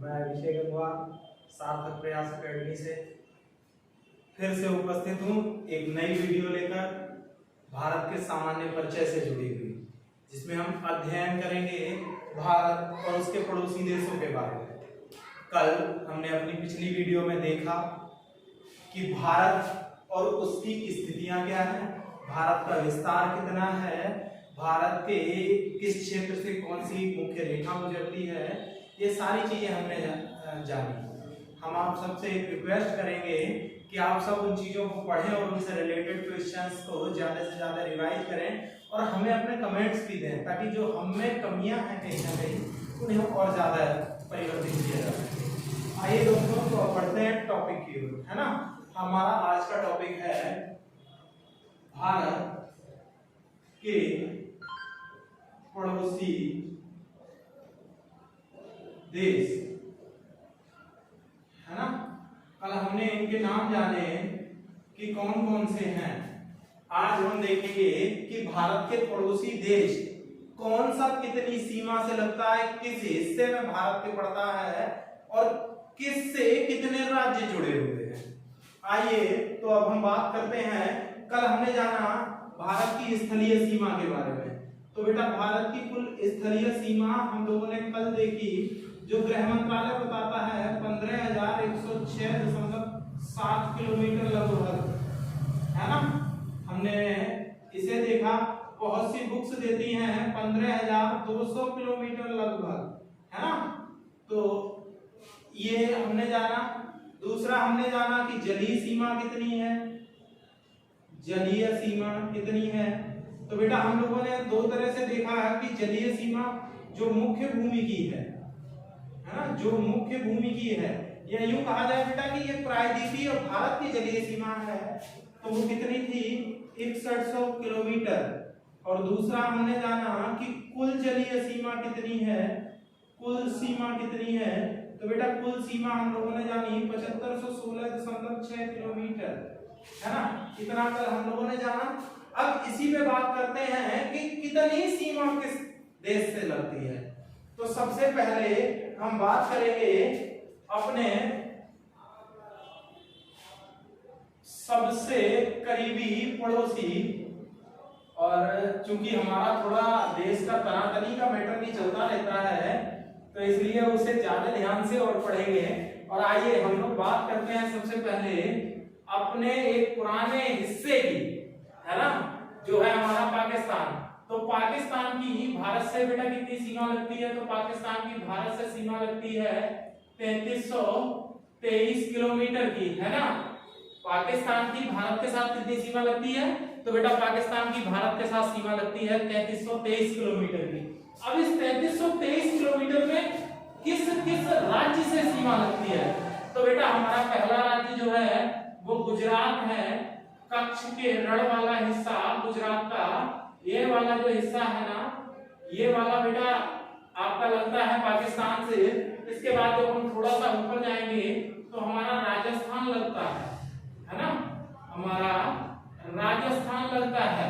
मैं अभिषेक गंगवा सार्थक प्रयास अकेडमी से फिर से उपस्थित हूँ एक नई वीडियो लेकर भारत के सामान्य परिचय से जुड़ी हुई, जिसमें हम अध्ययन करेंगे भारत और उसके पड़ोसी देशों के बारे में। कल हमने अपनी पिछली वीडियो में देखा कि भारत और उसकी स्थितियां क्या हैं, भारत का विस्तार कितना है, भारत के किस क्षेत्र से कौन सी मुख्य रेखा गुजरती है, ये सारी चीजें हमने जानी। हम आप सबसे एक रिक्वेस्ट करेंगे कि आप सब उन चीजों को पढ़ें और उनसे रिलेटेड क्वेश्चंस को ज्यादा से ज्यादा रिवाइज करें और हमें अपने कमेंट्स भी दें, ताकि जो हमें कमियां हैं कहीं ना कहीं उन्हें और ज्यादा परिवर्तित किया जा सके। आइए दोस्तों, तो पढ़ते हैं टॉपिक की ओर, है ना। हमारा आज का टॉपिक है भारत के पड़ोसी देश, है ना। कल हमने इनके नाम जाने कि कौन कौन से हैं। आज हम देखेंगे कि भारत के पड़ोसी देश कौन सा कितनी सीमा से लगता है, किस हिस्से में भारत के पड़ता है और किस से कितने राज्य जुड़े हुए हैं। आइए तो अब हम बात करते हैं। कल हमने जाना भारत की स्थलीय सीमा के बारे में। तो बेटा, भारत की कुल स्थलीय सीमा हम लोगों ने कल देखी, जो गृह मंत्रालय बताता है 15,106.7 किलोमीटर लगभग, है ना। हमने इसे देखा, बहुत सी बुक्स देती हैं 15,200 किलोमीटर लगभग, है ना। तो ये हमने जाना। दूसरा हमने जाना कि जलीय सीमा कितनी है, जलीय सीमा कितनी है। तो बेटा, हम लोगों ने दो तरह से देखा है कि जलीय सीमा जो मुख्य भूमि की है ना, जो मुख्य भूमि की है, या यूं कहा जाए बेटा कि ये प्रायद्वीपीय और भारत की जलीय सीमा है, तो वो कितनी थी, 6100 किलोमीटर। और दूसरा हमने जाना कि कुल जलीय सीमा कितनी है, कुल सीमा कितनी है। तो बेटा, कुल सीमा हम लोगों ने जानी 7516.6 किलोमीटर, है ना। इतना कल हम लोगों ने जाना। अब इसी पे बात करते हैं कि कितनी सीमा किस देश से लगती है। तो सबसे पहले हम बात करेंगे अपने सबसे करीबी पड़ोसी, और चूंकि हमारा थोड़ा देश का तनातनी का मैटर भी चलता रहता है, तो इसलिए उसे ज्यादा ध्यान से और पढ़ेंगे। और आइए हम लोग बात करते हैं सबसे पहले अपने एक पुराने हिस्से की, है ना, जो है हमारा पाकिस्तान। तो पाकिस्तान की भारत से बेटा कितनी सीमा लगती है, तो पाकिस्तान की भारत से सीमा लगती है 3323 किलोमीटर की, है ना। पाकिस्तान की भारत के साथ कितनी सीमा लगती है, तो बेटा पाकिस्तान की भारत के साथ सीमा लगती है 3323 किलोमीटर की। अब इस 3323 किलोमीटर में किस किस राज्य से सीमा लगती है, तो बेटा हमारा पहला राज्य जो है वो गुजरात है। कच्छ के रण वाला हिस्सा गुजरात का, ये वाला जो हिस्सा है ना, ये वाला बेटा आपका लगता है पाकिस्तान से। इसके बाद जब हम थोड़ा सा ऊपर जाएंगे तो हमारा राजस्थान लगता है ना, हमारा राजस्थान लगता है।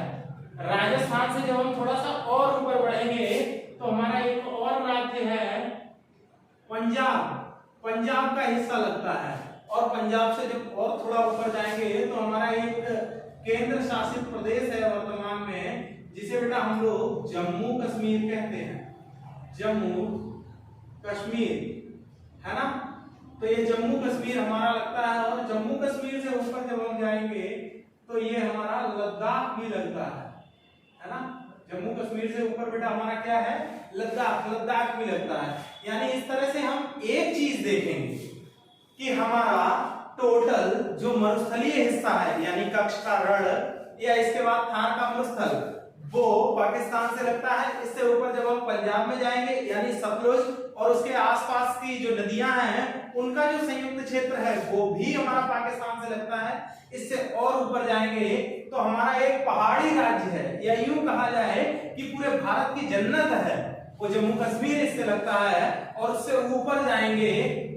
राजस्थान से जब हम थोड़ा सा और ऊपर बढ़ेंगे तो हमारा एक और राज्य है पंजाब, पंजाब का हिस्सा लगता है। और पंजाब से जब और थोड़ा ऊपर जाएंगे तो हमारा एक केंद्र शासित प्रदेश है वर्तमान में, जिसे बेटा हम लोग जम्मू कश्मीर कहते हैं, जम्मू कश्मीर, है ना। तो ये जम्मू कश्मीर हमारा लगता है। और जम्मू कश्मीर से ऊपर जब हम जाएंगे तो ये हमारा लद्दाख भी लगता है ना। जम्मू कश्मीर से ऊपर बेटा हमारा क्या है, लद्दाख, लद्दाख भी लगता है। यानी इस तरह से हम एक चीज देखेंगे कि हमारा टोटल जो मरुस्थलीय हिस्सा है, यानी कच्छ का रण या इसके बाद थार का मरुस्थल, वो पाकिस्तान से लगता है। इससे ऊपर जब हम पंजाब में जाएंगे, यानी सतलुज और उसके आसपास की जो नदियां हैं उनका जो संयुक्त क्षेत्र है वो भी हमारा पाकिस्तान से लगता है। इससे और ऊपर जाएंगे तो हमारा एक पहाड़ी राज्य है, या यूं कहा जाए कि पूरे भारत की जन्नत है, वो जम्मू कश्मीर इससे लगता है। और उससे ऊपर जाएंगे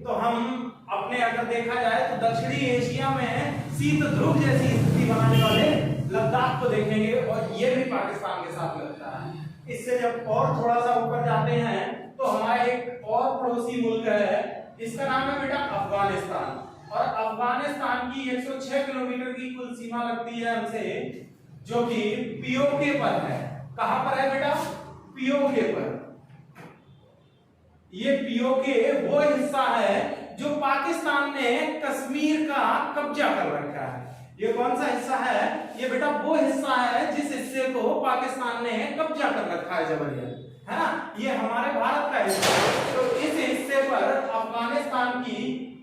तो हम अपने अगर देखा जाए तो दक्षिणी एशिया में शीत ध्रुव जैसी स्थिति बनाने वाले लद्दाख को देखेंगे, और ये भी पाकिस्तान के साथ लगता है। इससे जब और थोड़ा सा ऊपर जाते हैं तो हमारा एक और पड़ोसी मुल्क है, इसका नाम है बेटा अफगानिस्तान। और अफगानिस्तान की 106 किलोमीटर की कुल सीमा लगती है हमसे, जो कि पीओके पर है। कहां पर है बेटा? पीओके पर। ये पीओके वो हिस्सा है जो पाकिस्तान ने कश्मीर का कब्जा कर रखा है। ये कौन सा हिस्सा है? ये बेटा वो हिस्सा है जिस हिस्से को पाकिस्तान ने कब्जा कर रखा है जबरन, है ना। ये हमारे भारत का हिस्सा है। तो इस हिस्से पर अफगानिस्तान की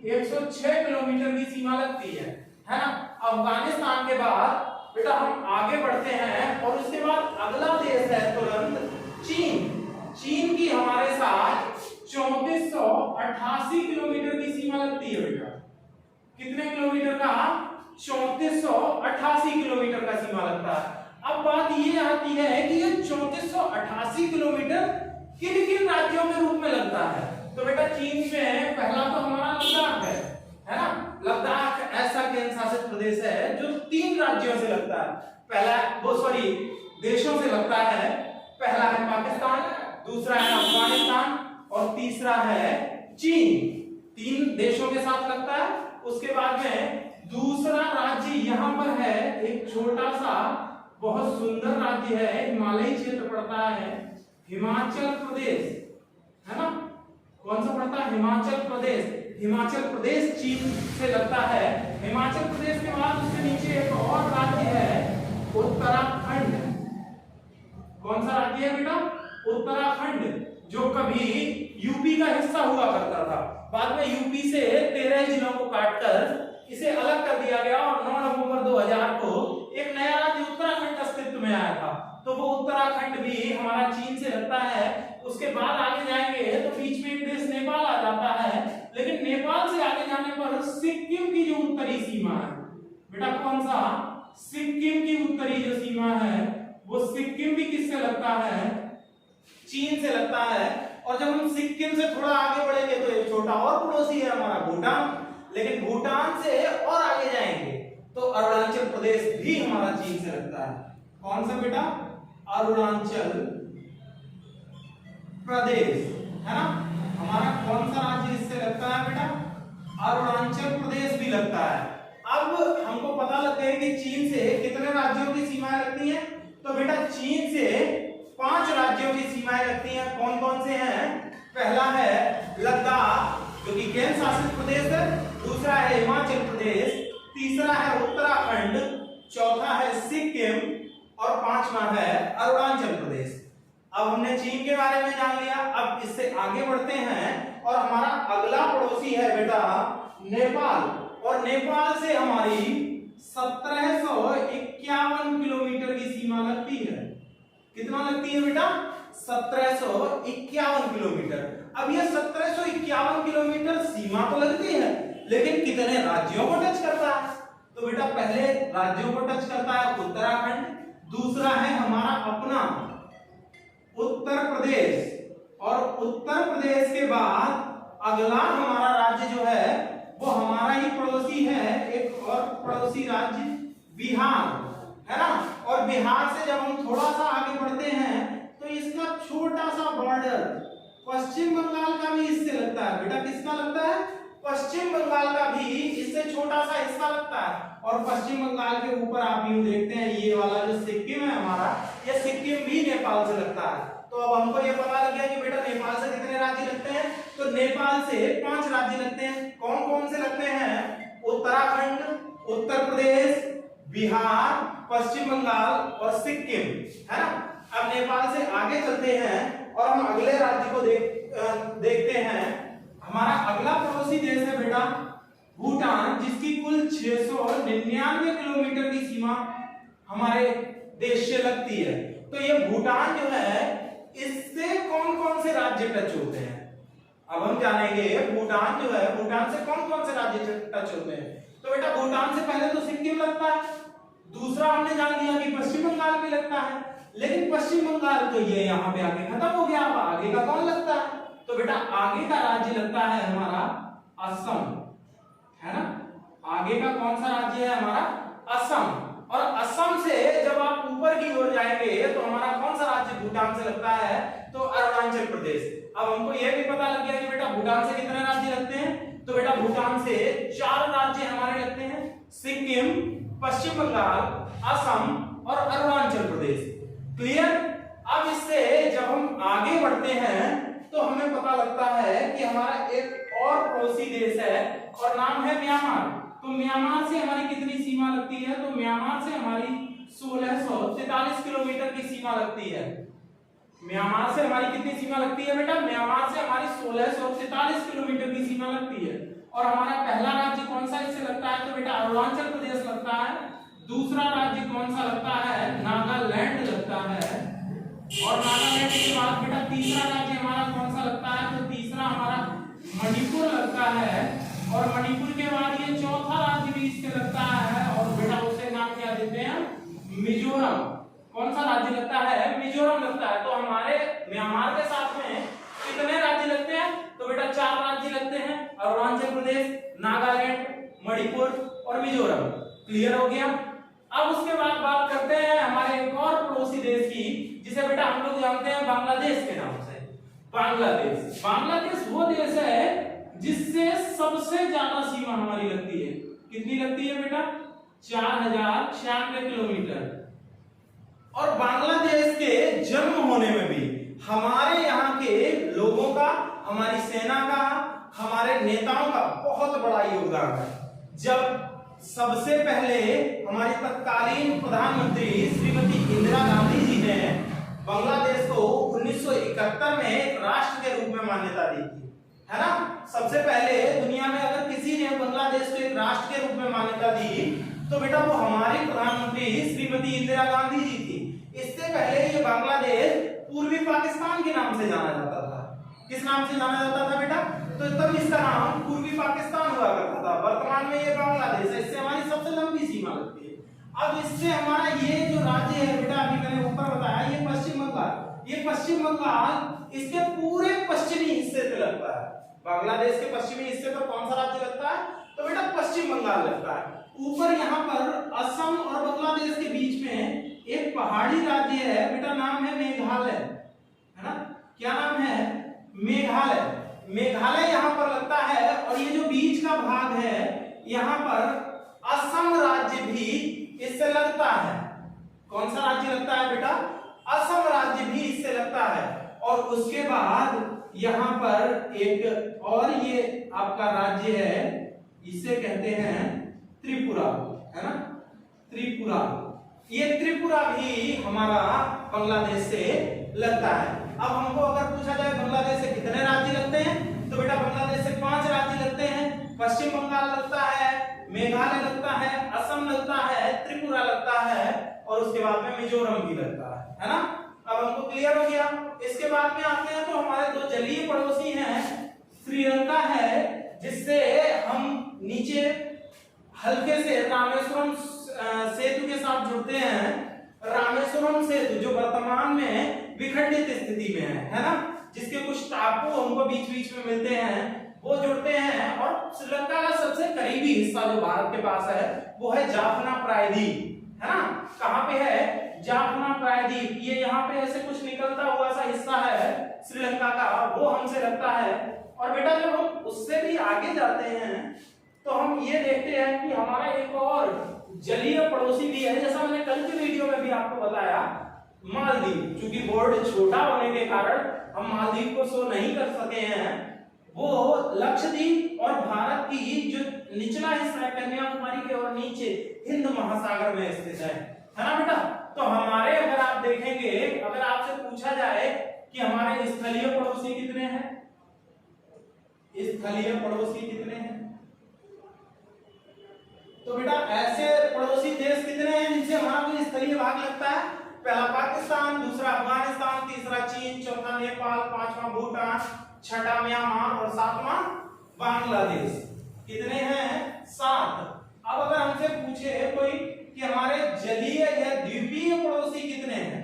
106 किलोमीटर की सीमा लगती है ना। अफगानिस्तान के बाद बेटा हम आगे बढ़ते हैं और उसके बाद अगला देश है तुरंत चीन। चीन की हमारे साथ 3488 किलोमीटर की सीमा लगती है बेटा। कितने किलोमीटर का? 3488 किलोमीटर का सीमा लगता है। अब बात ये आती है कि ये 3488 किलोमीटर किन किन राज्यों के रूप में लगता है। तो बेटा चीन में पहला तो हमारा लद्दाख है ना। लद्दाख ऐसा केंद्र शासित प्रदेश है जो 3 राज्यों से लगता है। पहला देशों से लगता है। पहला है पाकिस्तान, दूसरा है अफगानिस्तान और तीसरा है चीन। 3 देशों के साथ लगता है। उसके बाद में दूसरा राज्य यहां पर है, एक छोटा सा बहुत सुंदर राज्य है, हिमालयी क्षेत्र पड़ता है, हिमाचल प्रदेश, है ना। कौन सा पड़ता है? हिमाचल प्रदेश। हिमाचल प्रदेश चीन से लगता है। हिमाचल प्रदेश के बाद उसके नीचे एक और राज्य है उत्तराखंड। कौन सा राज्य है बेटा? उत्तराखंड, जो कभी यूपी का हिस्सा हुआ करता था। बाद में यूपी से 13 जिलों को काटकर इसे अलग कर दिया गया और 9 नवंबर 2000 को एक नया राज्य उत्तराखंड अस्तित्व में आया था। तो वो उत्तराखंड भी हमारा चीन से लगता है। उसके बाद आगे जाएंगे तो बीच में एक देश नेपाल आ जाता है, लेकिन नेपाल से आगे जाने पर सिक्किम की जो उत्तरी सीमा है बेटा, कौन सा? सिक्किम की उत्तरी जो सीमा है वो सिक्किम भी किससे लगता है? चीन से लगता है। और जब हम सिक्किम से थोड़ा आगे बढ़ेंगे तो एक छोटा और पड़ोसी है हमारा भूटान। लेकिन भूटान से और आगे जाएंगे तो अरुणाचल प्रदेश भी हमारा चीन से लगता है। कौन सा बेटा? अरुणाचल प्रदेश, है ना। हमारा कौन सा राज्य इससे लगता है बेटा? अरुणाचल प्रदेश भी लगता है। अब हमको पता लगता है कि चीन से कितने राज्यों की सीमाएं लगती हैं। तो बेटा चीन से 5 राज्यों की सीमाएं लगती हैं। कौन कौन से हैं? पहला है लद्दाख, जो कि केंद्र शासित प्रदेश है। दूसरा है हिमाचल प्रदेश, तीसरा है उत्तराखंड, चौथा है सिक्किम और 5वां है अरुणाचल प्रदेश। अब हमने चीन के बारे में जान लिया। अब इससे आगे बढ़ते हैं और हमारा अगला पड़ोसी है बेटा नेपाल। और नेपाल से हमारी 1751 किलोमीटर की सीमा लगती है। कितना लगती है बेटा? 1751 किलोमीटर। अब ये 1751 किलोमीटर सीमा तो लगती है, लेकिन कितने राज्यों को टच करता है? तो बेटा पहले राज्यों को टच करता है उत्तराखंड, दूसरा है हमारा अपना उत्तर प्रदेश, और उत्तर प्रदेश के बाद अगला हमारा राज्य जो है वो हमारा ही पड़ोसी है, एक और पड़ोसी राज्य बिहार, है ना। और बिहार से जब हम थोड़ा सा आगे बढ़ते हैं तो इसका छोटा सा बॉर्डर पश्चिम बंगाल का भी इससे लगता है। बेटा किसका लगता है? पश्चिम बंगाल का भी इससे छोटा सा हिस्सा लगता है। और पश्चिम बंगाल के ऊपर आप यूं देखते हैं ये वाला जो सिक्किम है हमारा, ये सिक्किम भी नेपाल से लगता है। तो अब हमको ये पता लग गया कि बेटा नेपाल से कितने राज्य लगते हैं। तो नेपाल से 5 राज्य लगते हैं। कौन कौन से लगते हैं? उत्तराखंड, उत्तर प्रदेश, बिहार, पश्चिम बंगाल और सिक्किम, है ना। अब नेपाल से आगे चलते हैं और हम अगले राज्य को देखते हैं। हमारा अगला पड़ोसी देश है बेटा भूटान, जिसकी कुल 699 किलोमीटर की सीमा हमारे देश से लगती है। तो ये भूटान जो है इससे कौन कौन से राज्य टच होते हैं? अब हम जानेंगे भूटान जो है, भूटान से कौन कौन से राज्य टच होते हैं। तो बेटा भूटान से पहले तो सिक्किम लगता है, दूसरा हमने जान लिया कि पश्चिम बंगाल भी लगता है। लेकिन पश्चिम बंगाल तो ये यहाँ पे आके खत्म हो गया। अब आगे का कौन लगता है? तो बेटा आगे का राज्य लगता है हमारा असम, है ना। आगे का कौन सा राज्य है हमारा? असम। और असम से जब आप ऊपर की ओर जाएंगे तो हमारा कौन सा राज्य भूटान से लगता है? तो अरुणाचल प्रदेश। अब हमको ये भी पता लग गया कि बेटा भूटान से कितने राज्य लगते हैं, तो बेटा भूटान से 4 राज्य हमारे लगते हैं, सिक्किम, पश्चिम बंगाल, असम और अरुणाचल प्रदेश। क्लियर। अब इससे जब हम आगे बढ़ते हैं तो हमें पता लगता है कि हमारा एक और पड़ोसी देश है और नाम है म्यांमार। तो म्यांमार से हमारी कितनी सीमा लगती है, तो म्यांमार से हमारी 1643 किलोमीटर की सीमा लगती है। म्यांमार से हमारी कितनी सीमा लगती है बेटा, म्यांमार से हमारी 1643 किलोमीटर की सीमा लगती है। और हमारा पहला राज्य कौन सा इससे लगता है, तो बेटा अरुणाचल प्रदेश लगता है। दूसरा राज्य कौन सा लगता है, नागालैंड लगता है। और नागालैंड के बाद बेटा तीसरा राज्य हमारा कौन सा लगता है, तो तीसरा हमारा मणिपुर लगता है। और मणिपुर के बाद ये चौथा राज्य भी इसके लगता है और बेटा उसे नाम क्या देते हैं, मिजोरम। कौन सा राज्य लगता है, मिजोरम लगता है। तो हमारे म्यांमार के साथ में कितने राज्य लगते हैं, तो बेटा 4 राज्य लगते हैं, अरुणाचल प्रदेश, नागालैंड, मणिपुर और मिजोरम। क्लियर हो गया। अब उसके बाद बात करते हैं हमारे एक और पड़ोसी देश की, जिसे बेटा हम लोग जानते हैं बांग्लादेश के नाम से। बांग्लादेश। बांग्लादेश वो देश है जिससे सबसे ज्यादा सीमा हमारी लगती है। कितनी लगती है बेटा, 4096 किलोमीटर। और बांग्लादेश के जन्म होने में भी हमारे यहाँ के लोगों का, हमारी सेना का, हमारे नेताओं का बहुत बड़ा योगदान है। जब सबसे पहले हमारी तत्कालीन प्रधानमंत्री श्रीमती इंदिरा गांधी जी ने बांग्लादेश को 1971 में एक राष्ट्र के रूप में मान्यता दी थी, है ना। सबसे पहले दुनिया में अगर किसी ने बांग्लादेश को एक राष्ट्र के रूप में मान्यता दी तो बेटा वो हमारी प्रधानमंत्री श्रीमती इंदिरा गांधी जी थी। इससे पहले ये बांग्लादेश पूर्वी पाकिस्तान के नाम से जाना जाता था। किस नाम से जाना जाता था बेटा, तो तब इसका नाम पूर्वी पाकिस्तान हुआ करता था। वर्तमान में ये बांग्लादेश है। इससे हमारी सबसे लंबी सीमा लगती है। अब इससे हमारा ये जो राज्य है बेटा, अभी मैंने ऊपर बताया, ये पश्चिम बंगाल। ये पश्चिम बंगाल इसके पूरे पश्चिमी हिस्से पे लगता है। बांग्लादेश के पश्चिमी हिस्से पर कौन सा राज्य लगता है, तो बेटा पश्चिम बंगाल लगता है। ऊपर यहाँ पर असम और बांग्लादेश के बीच में एक पहाड़ी राज्य है बेटा, नाम है मेघालय, है ना। क्या नाम है, मेघालय। मेघालय यहाँ पर लगता है। और ये जो बीच का भाग है यहाँ पर असम राज्य भी इससे लगता है। कौन सा राज्य लगता है बेटा, असम राज्य भी इससे लगता है। और उसके बाद यहाँ पर एक और ये आपका राज्य है, इसे कहते हैं त्रिपुरा, है ना, त्रिपुरा। ये त्रिपुरा भी हमारा बांग्लादेश से लगता है। अब हमको अगर पूछा जाए बांग्लादेश से कितने राज्य लगते हैं, तो बेटा बांग्लादेश से 5 राज्य लगते हैं। पश्चिम बंगाल लगता है, मेघालय लगता है, असम लगता है, त्रिपुरा लगता है और उसके बाद में मिजोरम भी लगता है ना। अब हमको क्लियर हो गया। इसके बाद में आते हैं तो हमारे 2 जलीय पड़ोसी हैं। श्रीलंका है, जिससे हम नीचे हल्के से रामेश्वरम सेतु के साथ जुड़ते हैं। रामेश्वरम सेतु जो वर्तमान में विखंडित स्थिति में है ना, जिसके कुछ टापू हमको बीच बीच में मिलते हैं, वो जुड़ते हैं। और श्रीलंका का सबसे करीबी हिस्सा जो भारत के पास है वो है जाफना प्रायद्वीप, है ना। कहाँ पे है, जाफना प्रायद्वीप। ये यहाँ पे ऐसे कुछ निकलता हुआ सा हिस्सा है श्रीलंका का, वो हमसे लगता है। और बेटा जब हम उससे भी आगे जाते हैं तो हम ये देखते हैं कि हमारा एक और जलीय पड़ोसी भी है। जैसा मैंने कल की वीडियो में भी आपको बताया, मालदीव। चूंकि बोर्ड छोटा होने के कारण हम मालदीव को शो नहीं कर सके हैं। वो लक्षद्वीप और भारत की जो निचला हिस्सा है, कन्याकुमारी के और नीचे हिंद महासागर में स्थित है ना बेटा। तो हमारे अगर आप देखेंगे, अगर आपसे पूछा जाए कि हमारे स्थलीय पड़ोसी कितने हैं, स्थलीय पड़ोसी कितने हैं, तो बेटा ऐसे पड़ोसी देश कितने हैं जिनसे हमारा कोई स्थलीय भाग लगता है। पहला पाकिस्तान, दूसरा अफगानिस्तान, तीसरा चीन, चौथा नेपाल, पांचवा भूटान, छठा म्यांमार और सातवां बांग्लादेश। कितने हैं, 7। अब अगर हमसे पूछे कोई कि हमारे जलीय या द्वीपीय पड़ोसी कितने हैं,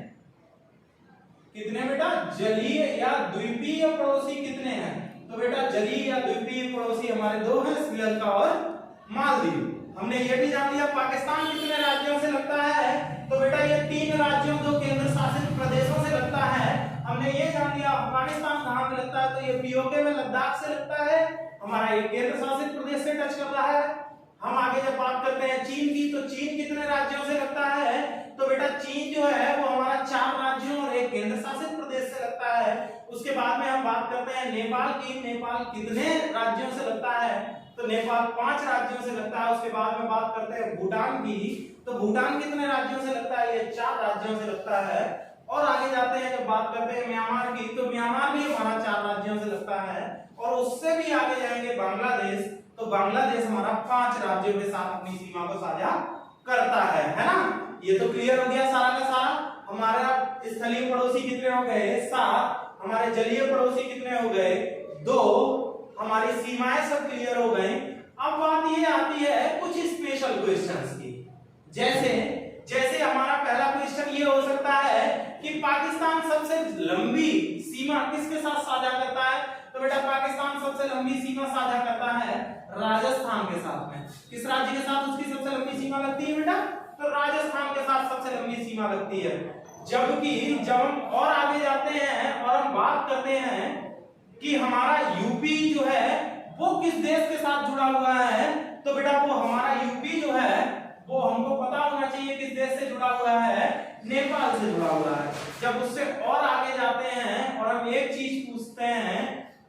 कितने बेटा, जलीय या द्वीपीय पड़ोसी कितने हैं, तो बेटा जलीय या द्वीपीय पड़ोसी हमारे 2 हैं, श्रीलंका और मालदीव। हमने ये भी जान लिया पाकिस्तान कितने राज्यों से लगता है, तो बेटा ये 3 राज्यों, 2 केंद्र शासित प्रदेशों से लगता है। हमने ये जान लिया अफगानिस्तान कहाँ पे लगता है, तो ये पीओके में लद्दाख से लगता है, हमारा ये केंद्र शासित प्रदेश से टच कर रहा है। हम आगे जब बात करते हैं चीन की, तो चीन कितने राज्यों से लगता है, तो बेटा चीन जो है वो हमारा 4 राज्यों और एक केंद्र शासित प्रदेश से लगता है। उसके बाद में हम बात करते हैं नेपाल की, नेपाल कितने राज्यों से लगता है, तो नेपाल 5 राज्यों से लगता है। उसके बाद में बात करते हैं भूटान की, तो भूटान कितने राज्यों से लगता है, ये 4 राज्यों से लगता है। और आगे जाते हैं जब बात करते हैं म्यांमार की, तो म्यांमार भी हमारा 4 राज्यों से लगता है। और उससे भी आगे जाएंगे बांग्लादेश, तो बांग्लादेश हमारा 5 राज्यों के साथ अपनी सीमा को साझा करता है ना। ये तो क्लियर हो गया सारा का सारा। हमारा स्थलीय पड़ोसी कितने हो गए, 7, हमारे जलीय पड़ोसी कितने हो गए, 2, हमारी सीमाएं सब क्लियर हो गई। अब बात ये आती है कुछ स्पेशल क्वेश्चंस की, जैसे हमारा पहला क्वेश्चन ये हो सकता है कि पाकिस्तान सबसे लंबी सीमा किसके साथ साझा करता है, तो बेटा पाकिस्तान सबसे लंबी सीमा साझा करता है राजस्थान के साथ में। किस राज्य के साथ उसकी सबसे लंबी सीमा लगती है बेटा, तो राजस्थान के साथ सबसे लंबी सीमा लगती है। जबकि जब हम और आगे जाते हैं और हम बात करते हैं कि हमारा यूपी जो है वो किस देश के साथ जुड़ा हुआ है, तो बेटा वो हमारा यूपी जो है वो हमको पता होना चाहिए किस देश से जुड़ा हुआ है, नेपाल से जुड़ा हुआ है। जब उससे और आगे जाते हैं और हम एक चीज पूछते हैं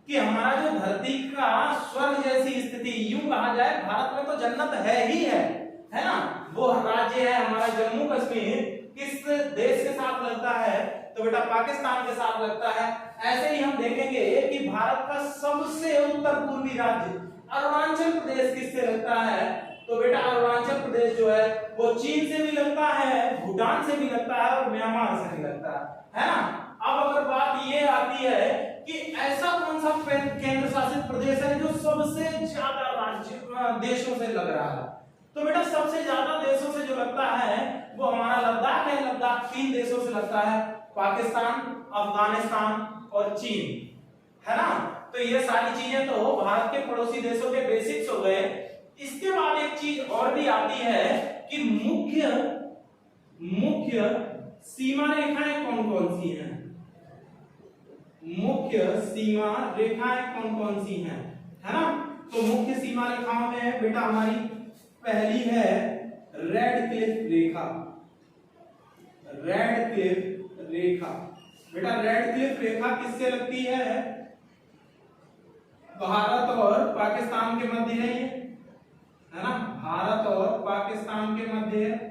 कि हमारा जो धरती का स्वर्ग जैसी स्थिति, यूं कहा जाए भारत में तो जन्नत है ही है ना, वो राज्य है हमारा जम्मू कश्मीर, किस देश के साथ लगता है, तो बेटा पाकिस्तान के साथ लगता है। ऐसे ही हम देखेंगे कि भारत का सबसे उत्तर पूर्वी राज्य अरुणाचल प्रदेश किससे लगता है, तो बेटा अरुणाचल प्रदेश जो है वो चीन से भी लगता है, भूटान से भी लगता है और म्यांमार से भी लगता है ना। अब अगर बात ये आती है कि ऐसा कौन सा केंद्र शासित प्रदेश है जो सबसे ज्यादा राज्य देशों से लग रहा है, तो बेटा सबसे ज्यादा देशों से जो लगता है वो हमारा लद्दाख है। लद्दाख 3 देशों से लगता है, पाकिस्तान, अफगानिस्तान और चीन, है ना। तो ये सारी चीजें तो भारत के पड़ोसी देशों के बेसिक्स हो गए। इसके बाद एक चीज और भी आती है कि मुख्य सीमा रेखाएं कौन कौन सी हैं, मुख्य सीमा रेखाएं कौन कौन सी हैं, है ना। तो मुख्य सीमा रेखाओं में बेटा हमारी पहली है रेड क्लिफ रेखा, रेड क्लिफ रेखा। बेटा रेड क्लिफ रेखा किससे लगती है, भारत और पाकिस्तान के मध्य है ये, है ना, भारत और पाकिस्तान के मध्य है।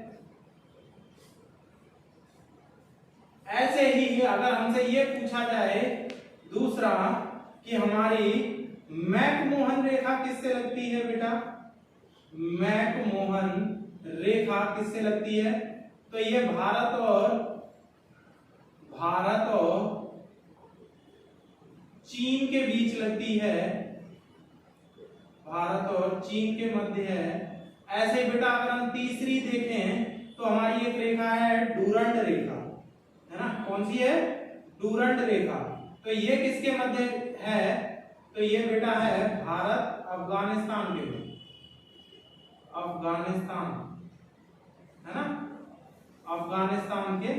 ऐसे ही अगर हमसे ये पूछा जाए दूसरा कि हमारी मैकमोहन रेखा किससे लगती है बेटा, मैकमोहन रेखा किससे लगती है, तो ये भारत और चीन के बीच लगती है, भारत और चीन के मध्य है। ऐसे बेटा अगर हम तीसरी देखें तो हमारी एक रेखा है डूरंड रेखा, है ना, कौन सी है, डूरंड रेखा। तो ये किसके मध्य है, तो ये बेटा है भारत अफगानिस्तान के मध्य, अफगानिस्तान, है ना, अफगानिस्तान के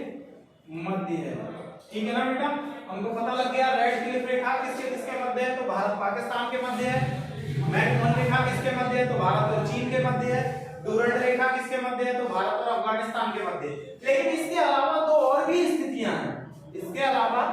मध्य है। ठीक है ना बेटा, हमको पता लग गया रेड क्लिफ रेखा किसके किसके मध्य है, तो भारत पाकिस्तान के मध्य है। मैकमोहन रेखा किसके मध्य है, तो भारत और चीन के मध्य है। डूरंड रेखा किसके मध्य है, तो भारत और अफगानिस्तान के मध्य। लेकिन इसके अलावा दो और भी स्थितियां हैं, इसके अलावा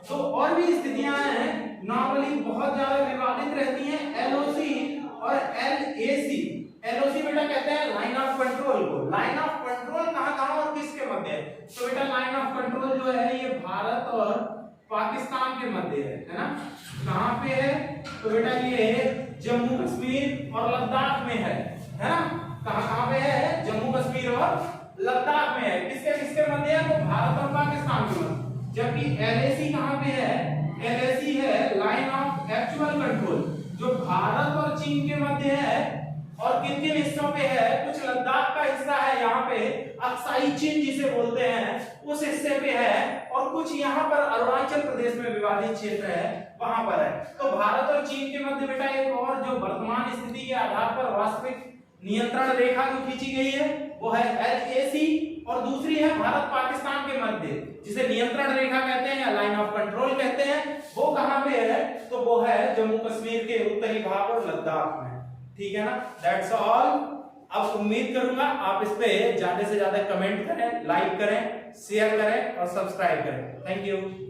दो और भी स्थितियां हैं, नॉर्मली बहुत ज्यादा विवादित रहती हैं, एलओसी और एलएसी। एलओसी बेटा कहते हैं लाइन ऑफ कंट्रोल को। लाइन ऑफ कंट्रोल कहां और किसके मध्य है, तो बेटा लाइन ऑफ कंट्रोल जो है ये भारत और पाकिस्तान के मध्य है ना। कहां पे है, तो बेटा ये जम्मू कश्मीर और लद्दाख में है ना। कहां पे है, जम्मू कश्मीर और लद्दाख में है। किसके किसके मध्य है, तो भारत और पाकिस्तान के मध्य। जबकि एलएसी कहां पे है, एलएसी है लाइन ऑफ एक्चुअल कंट्रोल, जो भारत और चीन के मध्य है। और किन किन हिस्सों पे है, कुछ लद्दाख का हिस्सा है यहाँ पे, अक्साई चीन जिसे बोलते हैं उस हिस्से पे है, और कुछ यहाँ पर अरुणाचल प्रदेश में विवादित क्षेत्र है वहां पर है। तो भारत और चीन के मध्य बेटा एक और जो वर्तमान स्थिति के आधार पर वास्तविक नियंत्रण रेखा जो खींची गई है वो है एलएसी, और दूसरी है भारत पाकिस्तान के मध्य, जिसे नियंत्रण रेखा कहते हैं या लाइन ऑफ कंट्रोल कहते हैं। वो कहां पे है? तो वो है जम्मू कश्मीर के उत्तरी भाग और लद्दाख में। ठीक है ना, दैट्स ऑल। अब उम्मीद करूंगा आप इस पे ज्यादा से ज्यादा कमेंट करें, लाइक करें, शेयर करें और सब्सक्राइब करें। Thank you.